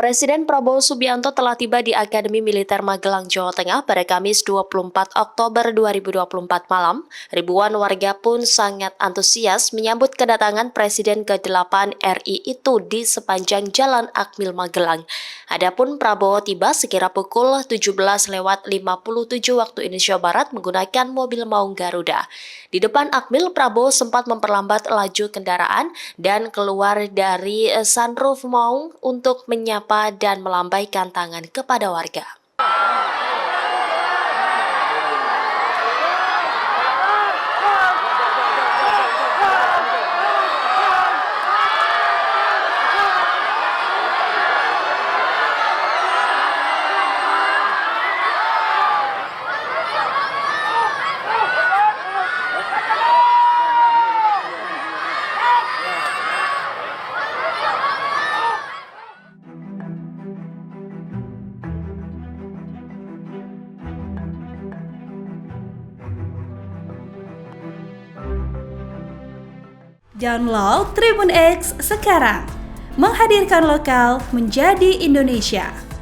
Presiden Prabowo Subianto telah tiba di Akademi Militer Magelang, Jawa Tengah pada Kamis 24 Oktober 2024 malam. Ribuan warga pun sangat antusias menyambut kedatangan Presiden ke-8 RI itu di sepanjang Jalan Akmil Magelang. Adapun Prabowo tiba sekira pukul 17.57 waktu Indonesia Barat menggunakan mobil maung Garuda. Di depan Akmil, Prabowo sempat memperlambat laju kendaraan dan keluar dari sunroof maung untuk menyapa dan melambaikan tangan kepada warga. Download Tribun X sekarang, menghadirkan lokal menjadi Indonesia.